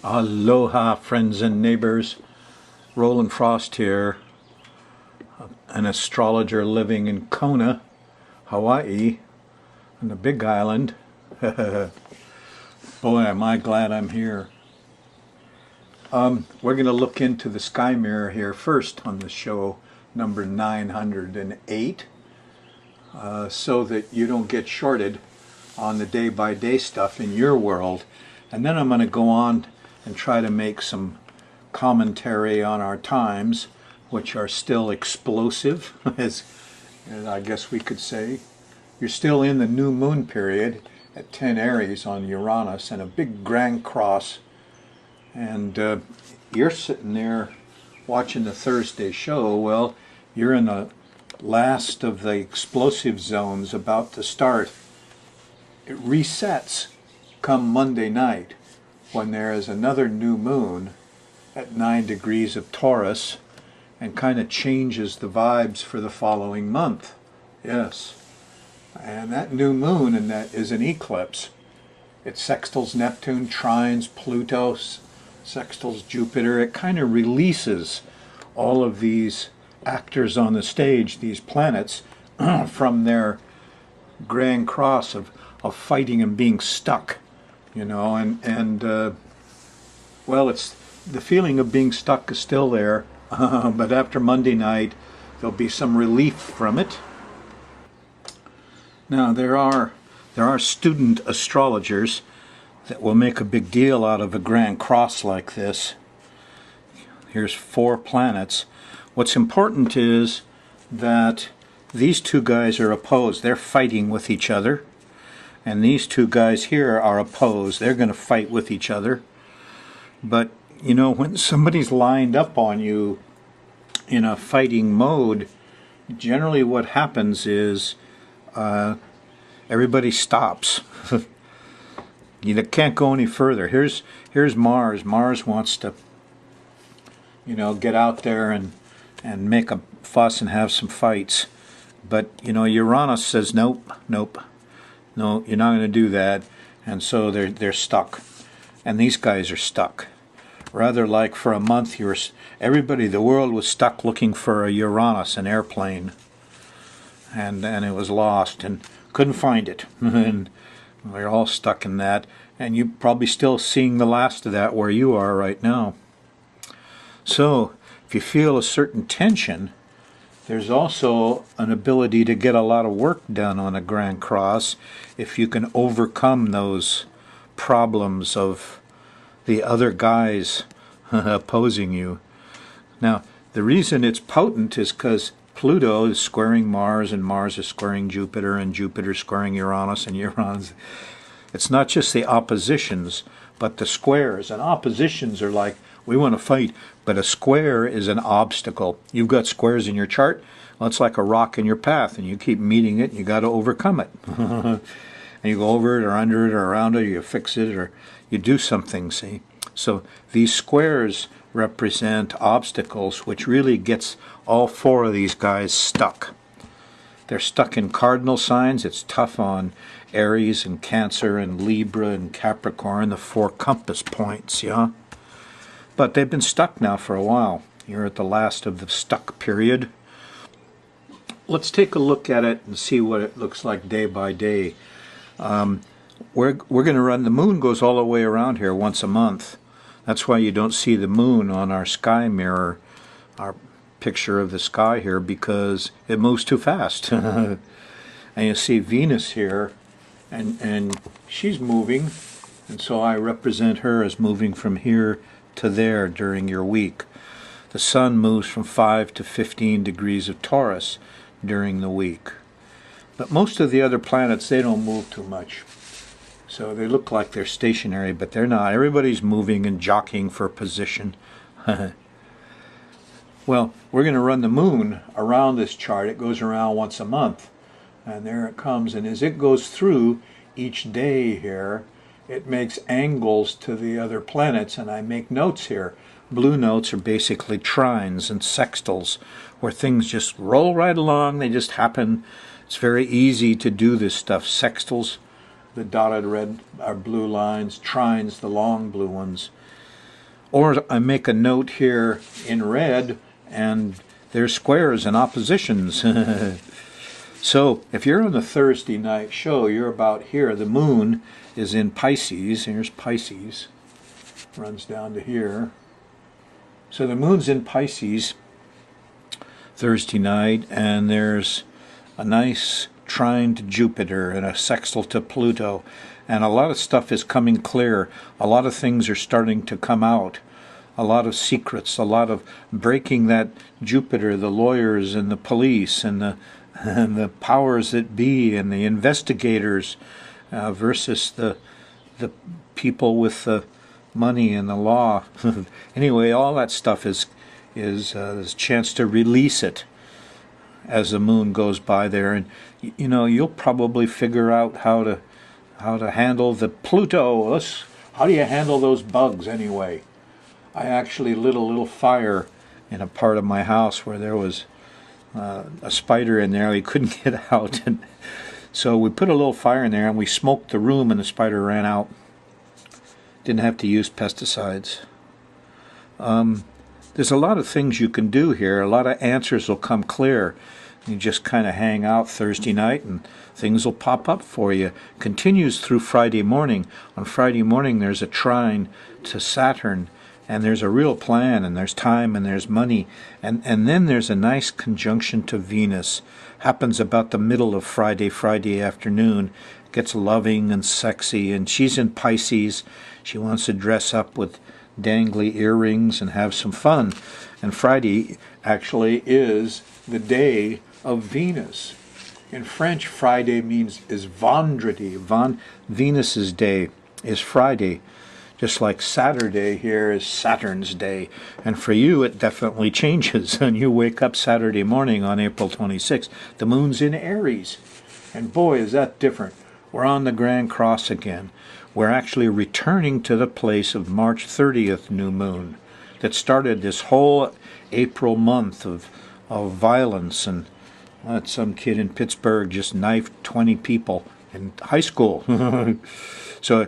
Aloha, friends and neighbors. Roland Frost here, an astrologer living in Kona, Hawaii, on the Big Island. Boy, am I glad I'm here. We're going to look into the sky mirror here first on the show number 908, so that you don't get shorted on the day-by-day stuff in your world. And then I'm going to go on and try to make some commentary on our times, which are still explosive, as I guess we could say. You're still in the new moon period at 10 Aries on Uranus and a big grand cross, and you're sitting there watching the Thursday show. Well, you're in the last of the explosive zones about to start. It resets come Monday night when there is another new moon at 9 degrees of Taurus, and kind of changes the vibes for the following month. Yes. And that new moon, and that is an eclipse. It sextiles Neptune, trines Pluto, sextiles Jupiter. It kind of releases all of these actors on the stage, these planets, from their grand cross of fighting and being stuck. Well, it's the feeling of being stuck is still there, but after Monday night, there'll be some relief from it. Now, there are student astrologers that will make a big deal out of a grand cross like this. Here's 4 planets. What's important is that these two guys are opposed. They're fighting with each other. And these two guys here are opposed. They're going to fight with each other. But, when somebody's lined up on you in a fighting mode, generally what happens is everybody stops. You can't go any further. Here's Mars. Mars wants to, get out there and make a fuss and have some fights. But, Uranus says, nope. No, you're not going to do that, and so they're stuck, and these guys are stuck. Rather like for a month, the world was stuck looking for a Uranus, an airplane, and it was lost and couldn't find it, and we're all stuck in that. And you're probably still seeing the last of that where you are right now. So, if you feel a certain tension, there's also an ability to get a lot of work done on a grand cross if you can overcome those problems of the other guys opposing you. Now, the reason it's potent is because Pluto is squaring Mars, and Mars is squaring Jupiter, and Jupiter is squaring Uranus, and Uranus. It's not just the oppositions, but the squares. And oppositions are like, we want to fight, but a square is an obstacle. You've got squares in your chart. Well, it's like a rock in your path, and you keep meeting it, and you got to overcome it. And you go over it, or under it, or around it, or you fix it, or you do something, see? So these squares represent obstacles, which really gets all 4 of these guys stuck. They're stuck in cardinal signs. It's tough on Aries and Cancer and Libra and Capricorn, the 4 compass points, yeah? But they've been stuck now for a while. You're at the last of the stuck period. Let's take a look at it and see what it looks like day by day. We're going to run, the moon goes all the way around here once a month. That's why you don't see the moon on our sky mirror, our picture of the sky here, because it moves too fast. And you see Venus here, and she's moving, and so I represent her as moving from here to there during your week. The sun moves from 5 to 15 degrees of Taurus during the week. But most of the other planets, they don't move too much. So they look like they're stationary, but they're not. Everybody's moving and jockeying for position. Well, we're going to run the moon around this chart. It goes around once a month. And there it comes. And as it goes through each day here, it makes angles to the other planets, and I make notes here. Blue notes are basically trines and sextiles, where things just roll right along. They just happen. It's very easy to do this stuff. Sextiles, the dotted red are blue lines. Trines, the long blue ones. Or I make a note here in red, and there's squares and oppositions. So if you're on the Thursday night show, you're about here. The moon is in Pisces. Here's Pisces. Runs down to here. So the moon's in Pisces Thursday night, and there's a nice trine to Jupiter and a sextile to Pluto, and a lot of stuff is coming clear. A lot of things are starting to come out, a lot of secrets, a lot of breaking that Jupiter, the lawyers and the police and the powers that be and the investigators versus the people with the money and the law. Anyway, all that stuff is a chance to release it as the moon goes by there, and you'll probably figure out how to handle the Pluto. How do you handle those bugs anyway? I actually lit a little fire in a part of my house where there was a spider in there. We couldn't get out, and so we put a little fire in there and we smoked the room, and the spider ran out. Didn't have to use pesticides. There's a lot of things you can do here. A lot of answers will come clear. You just kind of hang out Thursday night and things will pop up for you. Continues through Friday morning. On Friday morning there's a trine to Saturn, and there's a real plan, and there's time, and there's money, and then there's a nice conjunction to Venus. Happens about the middle of Friday afternoon. Gets loving and sexy, and she's in Pisces. She wants to dress up with dangly earrings and have some fun. And Friday actually is the day of Venus. In French, Friday is vendredi. Venus's day is Friday, just like Saturday here is Saturn's day. And for you, it definitely changes. And you wake up Saturday morning on April 26th. The moon's in Aries. And boy, is that different. We're on the Grand Cross again. We're actually returning to the place of March 30th new moon that started this whole April month of violence, and some kid in Pittsburgh just knifed 20 people in high school. So,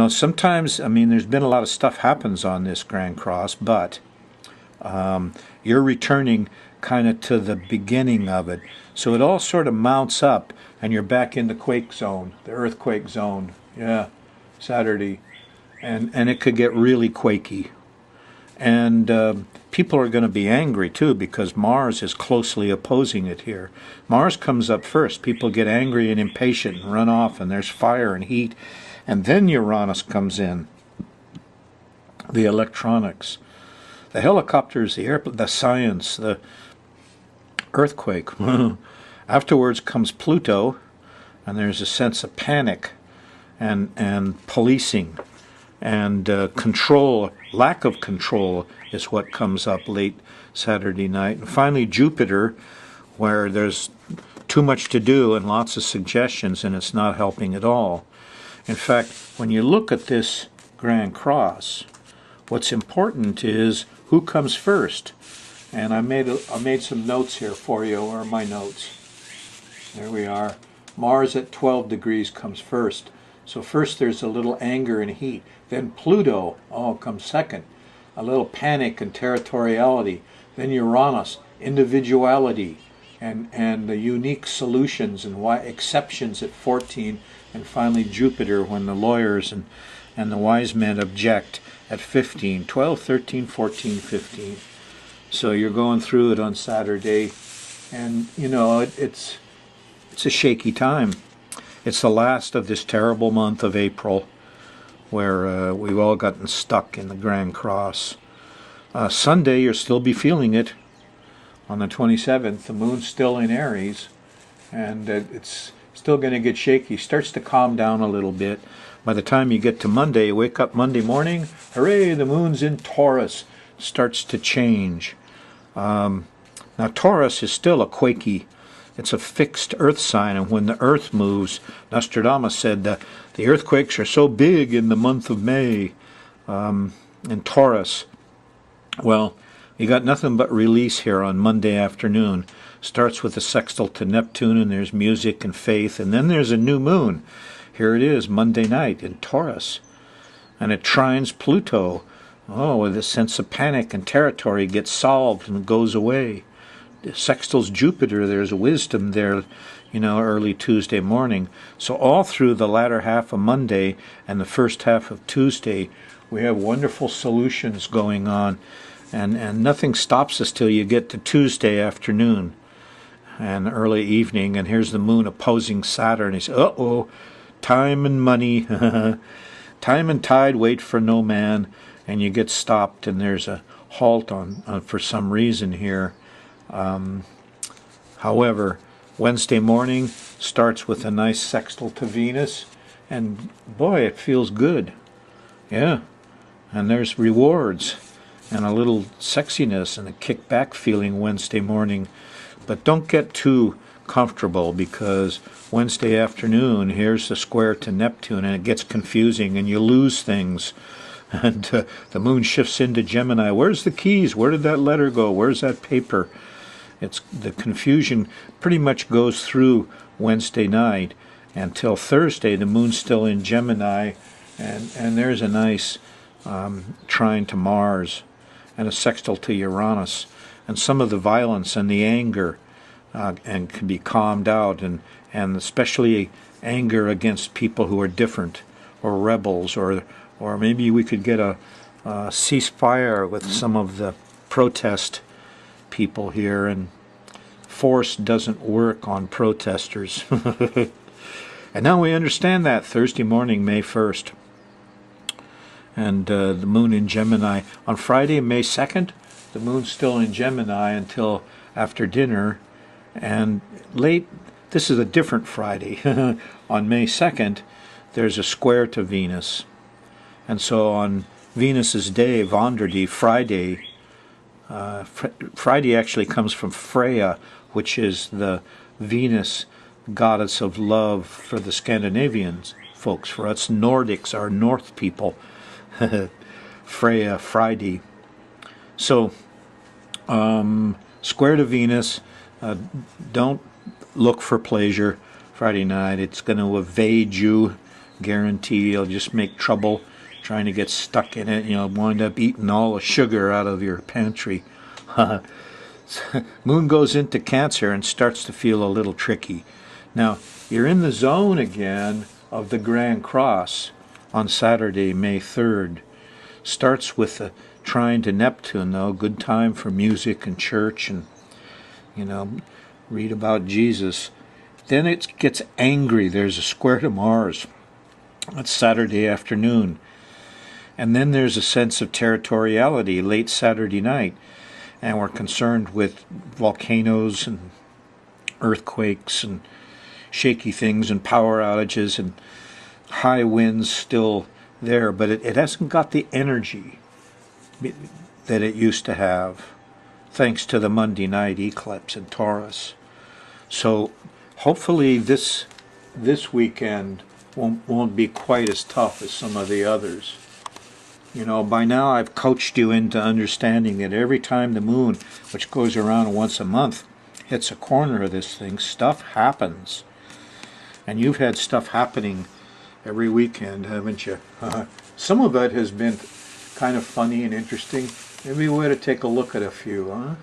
sometimes, there's been a lot of stuff happens on this Grand Cross, but you're returning kind of to the beginning of it. So it all sort of mounts up, and you're back in the quake zone, the earthquake zone. Yeah, Saturday. And it could get really quaky. And people are going to be angry, too, because Mars is closely opposing it here. Mars comes up first. People get angry and impatient and run off, and there's fire and heat. And then Uranus comes in. The electronics, the helicopters, the science, the earthquake. Afterwards comes Pluto, and there's a sense of panic and policing. And control, lack of control, is what comes up late Saturday night. And finally, Jupiter, where there's too much to do and lots of suggestions, and it's not helping at all. In fact, when you look at this Grand Cross, what's important is who comes first. And I made some notes here for you, or my notes. There we are. Mars at 12 degrees comes first. So first there's a little anger and heat. Then Pluto, comes second. A little panic and territoriality. Then Uranus, individuality and the unique solutions and exceptions at 14. And finally Jupiter, when the lawyers and the wise men object at 15. 12, 13, 14, 15. So you're going through it on Saturday. And, it's a shaky time. It's the last of this terrible month of April, where we've all gotten stuck in the Grand Cross. Sunday, you'll still be feeling it. On the 27th, the moon's still in Aries, and it's still going to get shaky. Starts to calm down a little bit. By the time you get to Monday, you wake up Monday morning, hooray, the moon's in Taurus. Starts to change. Now, Taurus is still a quakey. It's a fixed earth sign, and when the earth moves, Nostradamus said the earthquakes are so big in the month of May in Taurus. Well, you got nothing but release here on Monday afternoon. Starts with a sextile to Neptune, and there's music and faith, and then there's a new moon. Here it is, Monday night in Taurus, and it trines Pluto. Oh, the sense of panic and territory gets solved and goes away. Sextiles Jupiter, there's wisdom there, early Tuesday morning. So all through the latter half of Monday and the first half of Tuesday, we have wonderful solutions going on, and nothing stops us till you get to Tuesday afternoon and early evening, and here's the moon opposing Saturn. He says, uh-oh, time and money, time and tide wait for no man, and you get stopped, and there's a halt on for some reason here. However, Wednesday morning starts with a nice sextile to Venus, and boy, it feels good. Yeah, and there's rewards and a little sexiness and a kickback feeling Wednesday morning. But don't get too comfortable, because Wednesday afternoon, here's the square to Neptune, and it gets confusing and you lose things. And the moon shifts into Gemini. Where's the keys? Where did that letter go? Where's that paper? It's the confusion pretty much goes through Wednesday night until Thursday. The moon's still in Gemini, and there's a nice trine to Mars and a sextile to Uranus, and some of the violence and the anger and can be calmed out, and especially anger against people who are different or rebels, or maybe we could get a ceasefire with some of the protest people here, and force doesn't work on protesters. And now we understand that Thursday morning, May 1st. And the moon in Gemini. On Friday, May 2nd, the moon's still in Gemini until after dinner. And late, this is a different Friday. On May 2nd, there's a square to Venus. And so on Venus's day, Vonderday, Friday, Friday actually comes from Freya, which is the Venus goddess of love for the Scandinavians folks. For us Nordics, our North people, Freya, Friday. So, square to Venus, don't look for pleasure Friday night. It's going to evade you, guarantee. You'll just make trouble trying to get stuck in it. You'll wind up eating all the sugar out of your pantry. Moon goes into Cancer and starts to feel a little tricky. Now, you're in the zone again of the Grand Cross on Saturday, May 3rd. Starts with a trine to Neptune, though. Good time for music and church and, read about Jesus. Then it gets angry. There's a square to Mars. That's Saturday afternoon. And then there's a sense of territoriality late Saturday night. And we're concerned with volcanoes and earthquakes and shaky things and power outages and high winds still there. But it hasn't got the energy that it used to have, thanks to the Monday night eclipse in Taurus. So hopefully this weekend won't be quite as tough as some of the others. By now I've coached you into understanding that every time the moon, which goes around once a month, hits a corner of this thing, stuff happens. And you've had stuff happening every weekend, haven't you? Some of it has been kind of funny and interesting. Maybe we ought to take a look at a few, huh?